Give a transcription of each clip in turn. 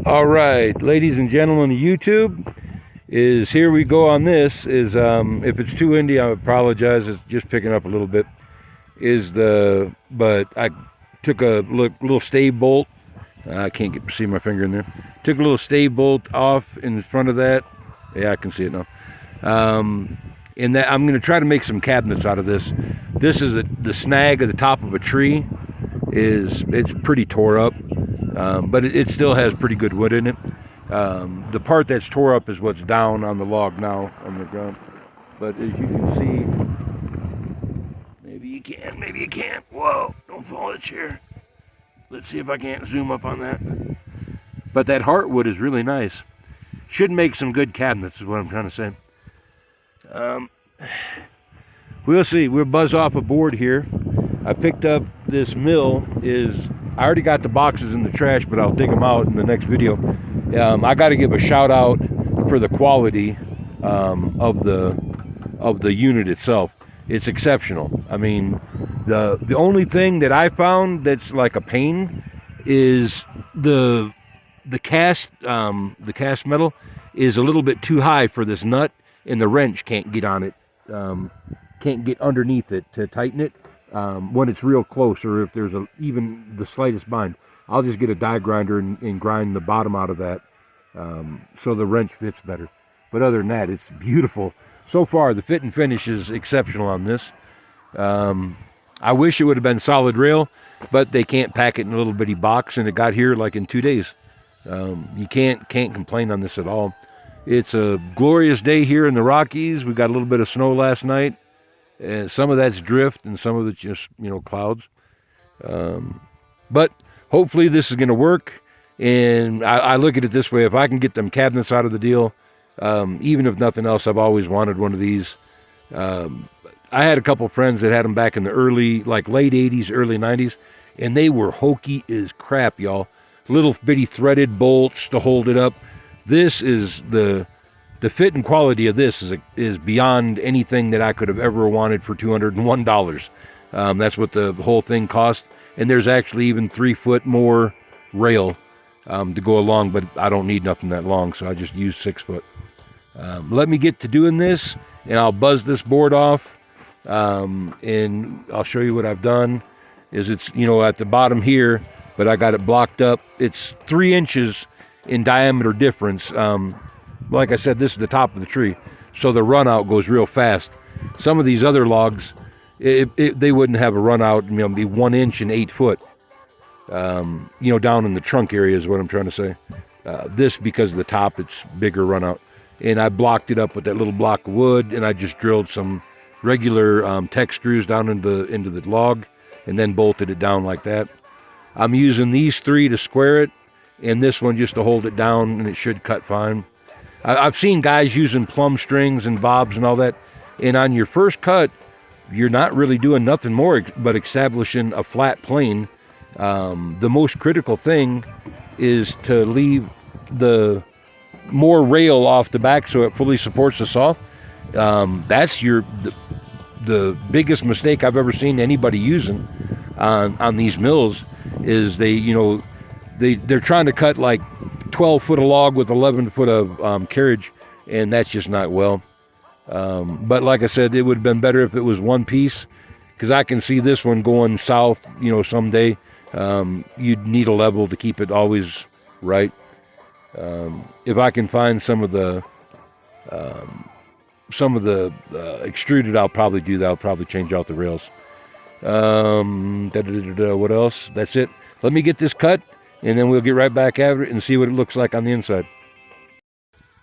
All right, ladies and gentlemen of YouTube, is here we go on this. Is if it's too windy, I apologize. It's just picking up a little bit. But I took a little stave bolt. I can't see my finger in there. Took a little stave bolt off in front of that. Yeah, I can see it now. And that I'm going to try to make some cabinets out of this. This is the snag at the top of a tree. It's pretty tore up, but it still has pretty good wood in it. The part that's tore up is what's down on the log now on the ground. But as you can see, maybe you can, maybe you can't. Whoa, don't fall the chair. Let's see if I can't zoom up on that. But that heartwood is really nice. Should make some good cabinets is what I'm trying to say. We'll see. We'll buzz off a board here. I picked up this mill. I already got the boxes in the trash, but I'll dig them out in the next video. I got to give a shout out for the quality of the unit itself. It's exceptional. I mean, the only thing that I found that's like a pain is the cast metal is a little bit too high for this nut, and the wrench can't get on it, can't get underneath it to tighten it when it's real close, or if there's even the slightest bind. I'll just get a die grinder and grind the bottom out of that so the wrench fits better. But other than that, it's beautiful. So far, the fit and finish is exceptional on this. I wish it would have been solid rail, but they can't pack it in a little bitty box, and it got here like in 2 days. You can't complain on this at all. It's a glorious day here in the Rockies. We got a little bit of snow last night, and some of that's drift, and some of it's just clouds. But hopefully this is going to work. And I look at it this way: if I can get them cabinets out of the deal, even if nothing else, I've always wanted one of these. I had a couple friends that had them back in the late 80s, early 90s, and they were hokey as crap, y'all. Little bitty threaded bolts to hold it up. This is the fit and quality of this is beyond anything that I could have ever wanted for $201. That's what the whole thing cost, and there's actually even 3 foot more rail to go along, but I don't need nothing that long, so I just use 6 foot. Let me get to doing this, and I'll buzz this board off, and I'll show you what I've done. It's at the bottom here, but I got it blocked up. It's 3 inches in diameter difference. Like I said, this is the top of the tree, so the run out goes real fast. Some of these other logs, they wouldn't have a run out, be 1 inch and 8 foot. Down in the trunk area is what I'm trying to say. This, because of the top, it's bigger run out. And I blocked it up with that little block of wood, and I just drilled some regular tech screws down into the log, and then bolted it down like that. I'm using these 3 to square it, and this one just to hold it down, and it should cut fine. I've seen guys using plumb strings and bobs and all that, and on your first cut, you're not really doing nothing more but establishing a flat plane. The most critical thing is to leave the more rail off the back so it fully supports the saw. That's the biggest mistake I've ever seen anybody using on these mills is they're trying to cut like 12 foot of log with 11 foot of carriage, and that's just not well. But like I said, it would have been better if it was one piece, because I can see this one going south, someday. You'd need a level to keep it always right. If I can find some of the extruded, I'll probably do that. I'll probably change out the rails. What else? That's it. Let me get this cut, and then we'll get right back at it and see what it looks like on the inside.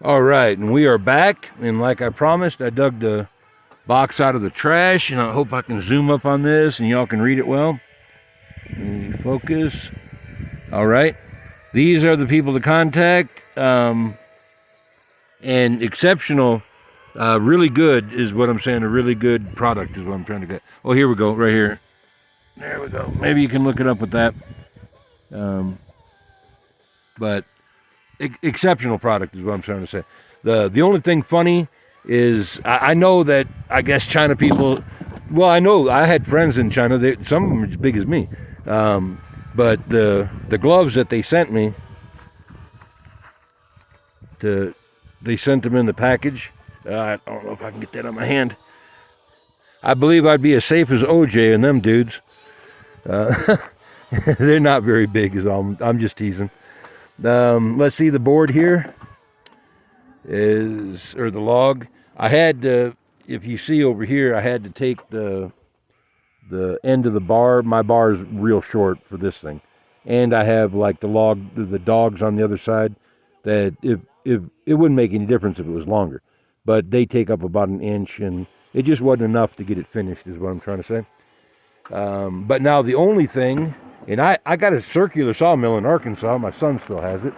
All right, and we are back, and like I promised, I dug the box out of the trash, and I hope I can zoom up on this and y'all can read it well. Focus. All right, these are the people to contact, and exceptional, really good is what I'm saying. A really good product is what I'm trying to get. Oh, here we go, right here. There we go. Maybe you can look it up with that. But exceptional product is what I'm trying to say. The only thing funny is I know that, I guess, China people, well, I know I had friends in China, some of them are as big as me, but the gloves that they sent me, they sent them in the package. I don't know if I can get that on my hand. I believe I'd be as safe as OJ and them dudes. They're not very big, is all. I'm just teasing. Let's see, the board here or the log. I had to, if you see over here, I had to take the end of the bar. My bar is real short for this thing, and I have like the dogs on the other side. That it wouldn't make any difference if it was longer, but they take up about an inch, and it just wasn't enough to get it finished, is what I'm trying to say. But now the only thing, and I got a circular sawmill in Arkansas, my son still has it,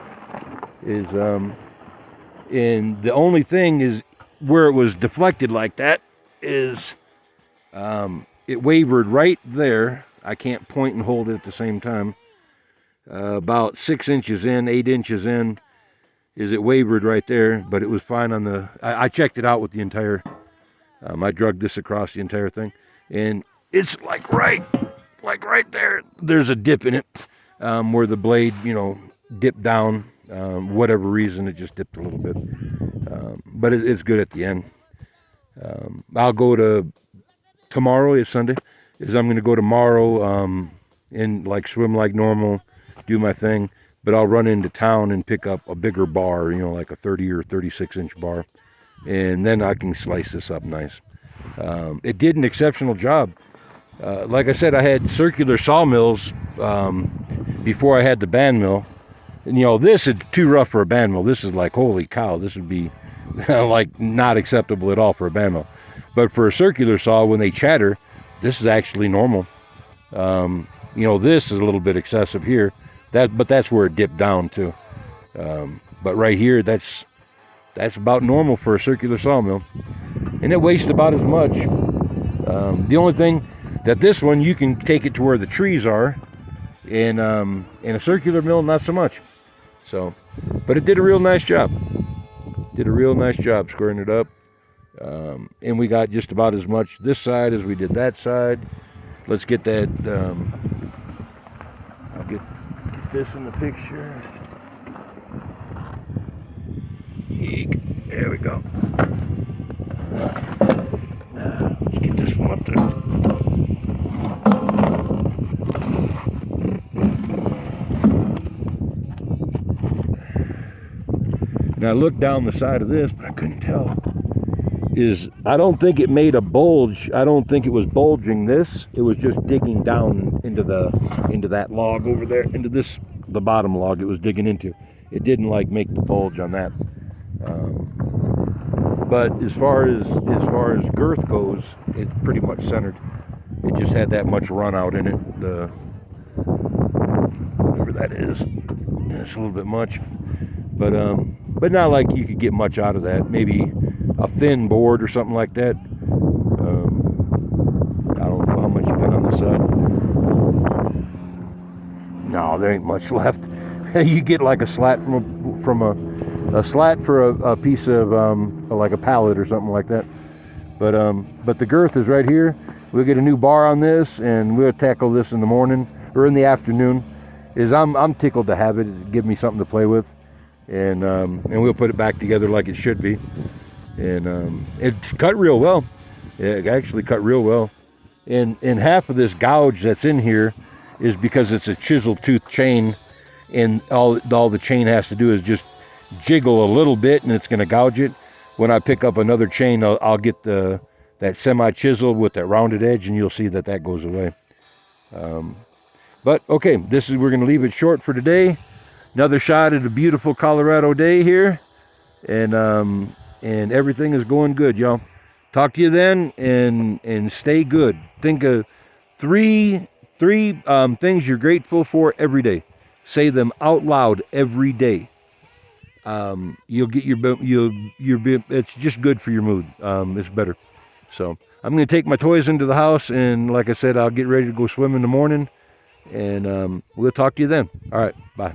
and the only thing is where it was deflected like that is it wavered right there. I can't point and hold it at the same time. About 6 inches in, 8 inches in, is it wavered right there, but it was fine on the, I checked it out with the entire, I drug this across the entire thing, and it's like right there, there's a dip in it, where the blade, dipped down, whatever reason, it just dipped a little bit, but it's good at the end. I'll go to, tomorrow is Sunday, I'm going to go tomorrow, and like swim like normal, do my thing, but I'll run into town and pick up a bigger bar, like a 30 or 36 inch bar, and then I can slice this up nice. It did an exceptional job. Like I said, I had circular sawmills before I had the band mill, and this is too rough for a band mill. This is like, holy cow, this would be like not acceptable at all for a band mill. But for a circular saw, when they chatter, this is actually normal. This is a little bit excessive here. But that's where it dipped down to. But right here, that's about normal for a circular sawmill, and it wastes about as much. The only thing that this one, you can take it to where the trees are, and in a circular mill, not so much. So, but it did a real nice job. Did a real nice job squaring it up, and we got just about as much this side as we did that side. Let's get that. I'll get this in the picture. Eek. There we go. Let's get this one up there. And I looked down the side of this, but I couldn't tell. I don't think it made a bulge. I don't think it was bulging this. It was just digging down into that log over there, into the bottom log it was digging into. It didn't like make the bulge on that. But as far as girth goes, it's pretty much centered. It just had that much run out in it. Whatever that is, it's a little bit much. But not like you could get much out of that. Maybe a thin board or something like that. I don't know how much you got on the side. No, there ain't much left. You get like a slat from a slat for a piece of like a pallet or something like that. But the girth is right here. We'll get a new bar on this, and we'll tackle this in the morning or in the afternoon. I'm tickled to have it. Give me something to play with. And we'll put it back together like it should be, and it cut real well. It actually cut real well, and half of this gouge that's in here is because it's a chisel tooth chain, and all the chain has to do is just jiggle a little bit, and it's going to gouge it. When I pick up another chain, I'll get that semi chisel with that rounded edge, and you'll see that goes away. But okay, we're going to leave it short for today. Another shot at a beautiful Colorado day here, and everything is going good, y'all. Talk to you then, and stay good. Think of three things you're grateful for every day. Say them out loud every day. You'll get it's just good for your mood. It's better. So I'm going to take my toys into the house, and like I said, I'll get ready to go swim in the morning, and we'll talk to you then. All right, bye.